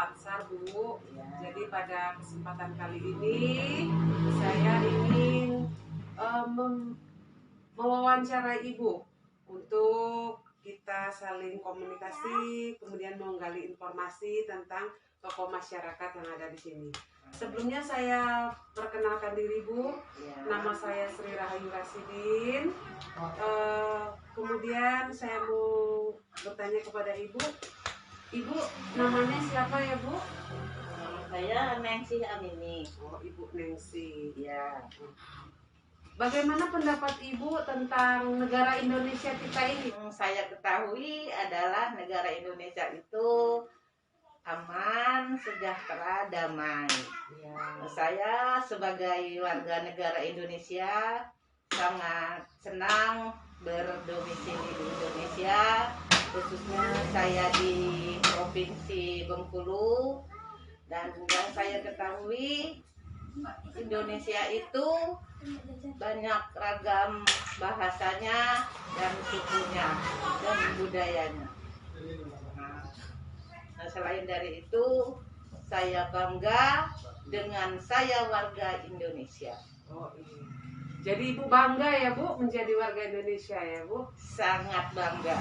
Latsar, Bu. Ya. Jadi pada kesempatan kali ini saya ingin mewawancarai Ibu untuk kita saling komunikasi, kemudian menggali informasi tentang tokoh masyarakat yang ada di sini. Sebelumnya saya perkenalkan diri, Bu. Ya. Nama saya Sri Rahayu Rasidin. Kemudian saya mau bertanya kepada Ibu. Ibu namanya siapa ya, Bu? Saya Nengsi Amini. Oh, Ibu Nengsi. Ya. Bagaimana pendapat Ibu tentang negara Indonesia kita ini? Saya ketahui adalah negara Indonesia itu aman, sejahtera, damai. Ya. Saya sebagai warga negara Indonesia sangat senang berdomisili di Indonesia, khususnya saya di Provinsi Bengkulu. Dan yang saya ketahui, Indonesia itu banyak ragam bahasanya dan sukunya dan budayanya. Nah, selain dari itu, saya bangga dengan saya warga Indonesia. Oh iya. Jadi Ibu bangga ya, Bu, menjadi warga Indonesia ya, Bu? Sangat bangga.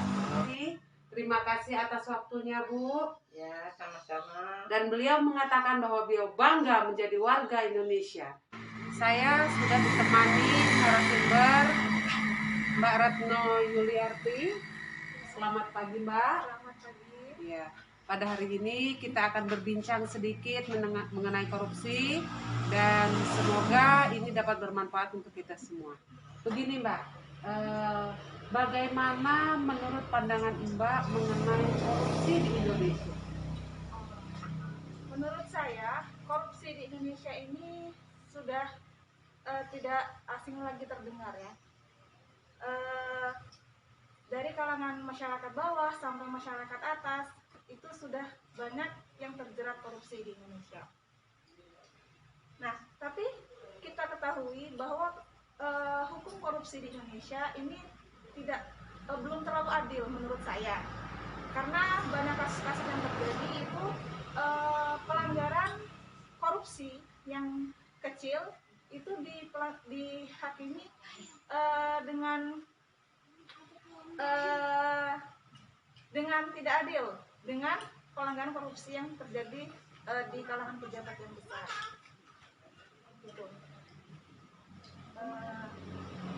Terima kasih atas waktunya, Bu. Ya, sama-sama. Dan beliau mengatakan bahwa beliau bangga menjadi warga Indonesia. Saya sudah ditemani narasumber Mbak Retno Yuliarti. Selamat pagi, Mbak. Selamat pagi. Iya. Pada hari ini kita akan berbincang sedikit mengenai korupsi dan semoga ini dapat bermanfaat untuk kita semua. Begini, Mbak, bagaimana menurut pandangan Mbak mengenai korupsi di Indonesia? Menurut saya, korupsi di Indonesia ini sudah tidak asing lagi terdengar ya. Dari kalangan masyarakat bawah sampai masyarakat atas, itu sudah banyak yang terjerat korupsi di Indonesia. Nah, tapi kita ketahui bahwa hukum korupsi di Indonesia ini belum terlalu adil menurut saya, karena banyak kasus-kasus yang terjadi itu pelanggaran korupsi yang kecil itu dihakimi dengan tidak adil, dengan pelanggaran korupsi yang terjadi di kalangan pejabat yang besar. Gitu.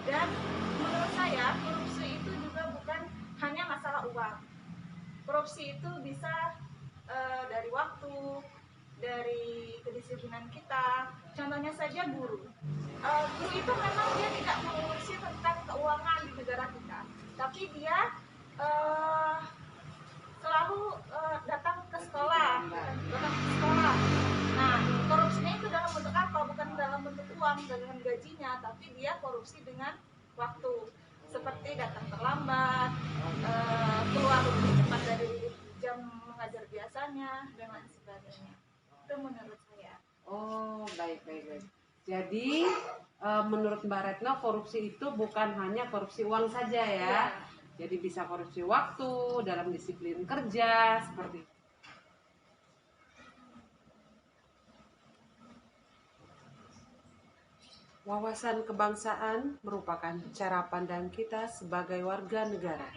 Dan menurut saya korupsi itu juga bukan hanya masalah uang. Korupsi itu bisa dari waktu, dari kedisiplinan kita. Contohnya saja guru. Guru itu memang dia tidak mengurusi tentang keuangan di negara kita, tapi dia selalu datang ke sekolah. Nah, korupsinya itu dalam bentuk apa? Bukan dalam bentuk uang, dengan gajinya, tapi dia korupsi dengan waktu, seperti datang terlambat, keluar lebih cepat dari jam mengajar biasanya, dan lain sebagainya. Itu menurut saya. Oh, baik. Jadi menurut Mbak Retno, korupsi itu bukan hanya korupsi uang saja ya. Jadi bisa korupsi waktu, dalam disiplin kerja, seperti itu. Wawasan kebangsaan merupakan cara pandang kita sebagai warga negara.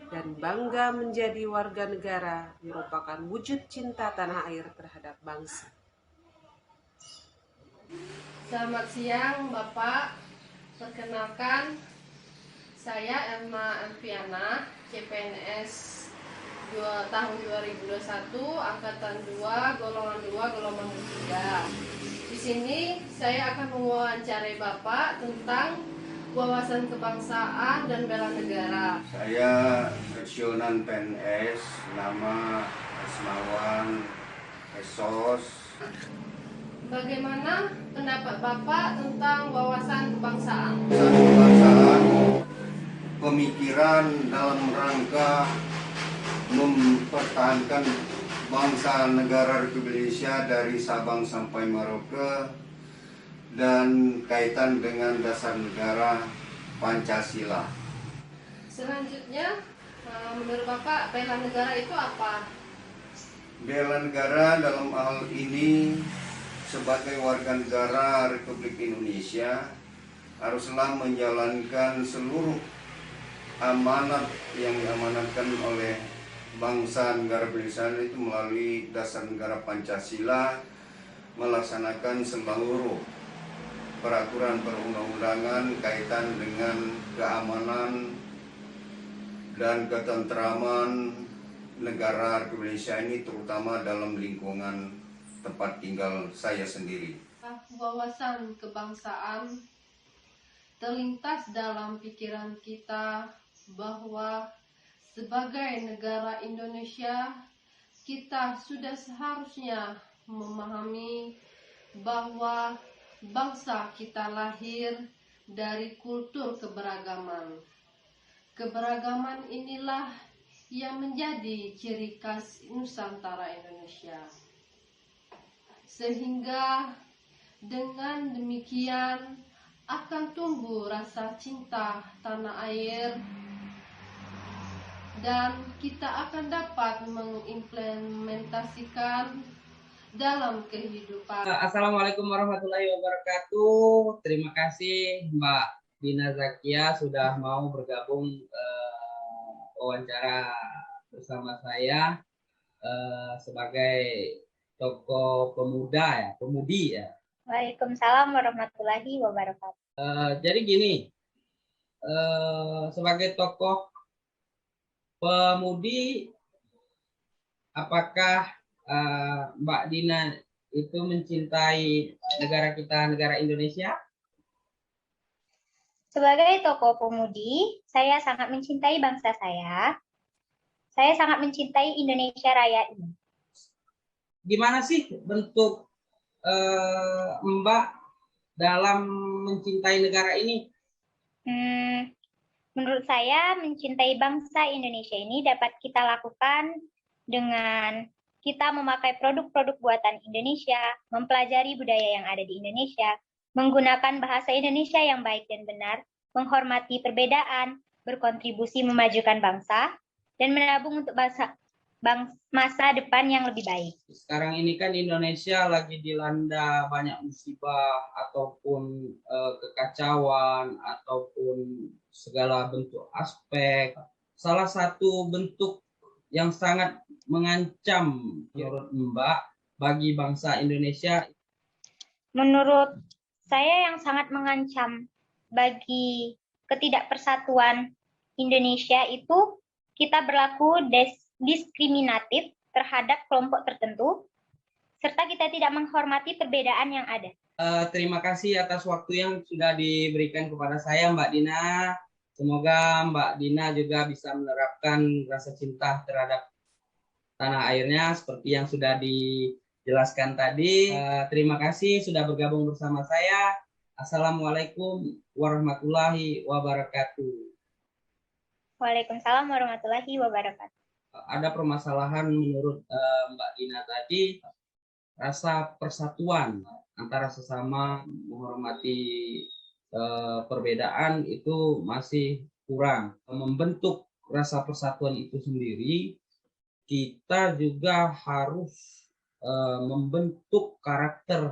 Dan bangga menjadi warga negara merupakan wujud cinta tanah air terhadap bangsa. Selamat siang Bapak, perkenalkan saya Elma Elviana, CPNS tahun 2021, angkatan 2, golongan 2, gelombang 3. Di sini saya akan mewawancarai Bapak tentang wawasan kebangsaan dan bela negara. Saya pensiunan PNS, nama Asmawan Esos. Bagaimana pendapat Bapak tentang wawasan kebangsaan? Kebangsaan, pemikiran dalam rangka mempertahankan bangsa negara Republik Indonesia dari Sabang sampai Merauke dan kaitan dengan dasar negara Pancasila. Selanjutnya, menurut Bapak bela negara itu apa? Bela negara dalam hal ini sebagai warga negara Republik Indonesia haruslah menjalankan seluruh amanat yang diamanatkan oleh bangsa negara Indonesia itu melalui dasar negara Pancasila, melaksanakan seluruh peraturan perundang-undangan kaitan dengan keamanan dan ketentraman negara Republik Indonesia ini, terutama dalam lingkungan tempat tinggal saya sendiri. Wawasan kebangsaan terlintas dalam pikiran kita bahwa sebagai negara Indonesia, kita sudah seharusnya memahami bahwa bangsa kita lahir dari kultur keberagaman. Keberagaman inilah yang menjadi ciri khas Nusantara Indonesia. Sehingga dengan demikian akan tumbuh rasa cinta tanah air dan kita akan dapat mengimplementasikan dalam kehidupan. Assalamualaikum warahmatullahi wabarakatuh. Terima kasih Mbak Dina Zakia sudah mau bergabung wawancara bersama saya sebagai tokoh pemudi ya. Waalaikumsalam warahmatullahi wabarakatuh. Jadi gini, sebagai tokoh pemudi, apakah Mbak Dina itu mencintai negara kita, negara Indonesia? Sebagai tokoh pemudi, saya sangat mencintai bangsa saya. Saya sangat mencintai Indonesia Raya ini. Gimana sih bentuk Mbak dalam mencintai negara ini? Menurut saya, mencintai bangsa Indonesia ini dapat kita lakukan dengan kita memakai produk-produk buatan Indonesia, mempelajari budaya yang ada di Indonesia, menggunakan bahasa Indonesia yang baik dan benar, menghormati perbedaan, berkontribusi memajukan bangsa, dan menabung untuk masa depan yang lebih baik. Sekarang ini kan Indonesia lagi dilanda banyak musibah ataupun kekacauan ataupun segala bentuk aspek. Salah satu bentuk yang sangat mengancam menurut Mbak bagi bangsa Indonesia? Menurut saya yang sangat mengancam bagi ketidakpersatuan Indonesia itu kita berlaku diskriminatif terhadap kelompok tertentu, serta kita tidak menghormati perbedaan yang ada. Terima kasih atas waktu yang sudah diberikan kepada saya, Mbak Dina. Semoga Mbak Dina juga bisa menerapkan rasa cinta terhadap tanah airnya seperti yang sudah dijelaskan tadi. Terima kasih sudah bergabung bersama saya. Assalamualaikum warahmatullahi wabarakatuh. Waalaikumsalam warahmatullahi wabarakatuh. Ada permasalahan menurut Mbak Dina tadi, rasa persatuan antara sesama, menghormati perbedaan itu masih kurang. Membentuk rasa persatuan itu sendiri, kita juga harus membentuk karakter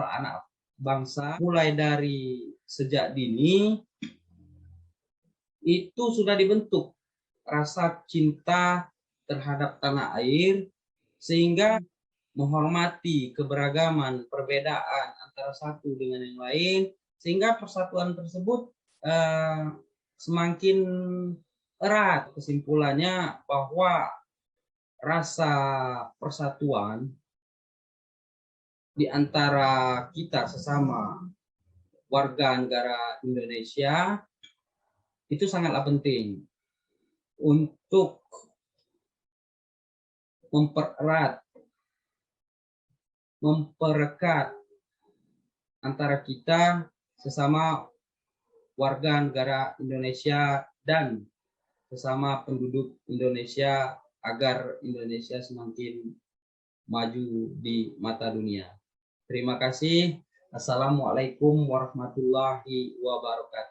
anak bangsa mulai dari sejak dini. Itu sudah dibentuk rasa cinta terhadap tanah air, sehingga menghormati keberagaman perbedaan antara satu dengan yang lain, sehingga persatuan tersebut semakin erat. Kesimpulannya bahwa rasa persatuan di antara kita sesama warga negara Indonesia itu sangatlah penting untuk memperekat antara kita sesama warga negara Indonesia dan sesama penduduk Indonesia agar Indonesia semakin maju di mata dunia. Terima kasih. Assalamualaikum warahmatullahi wabarakatuh.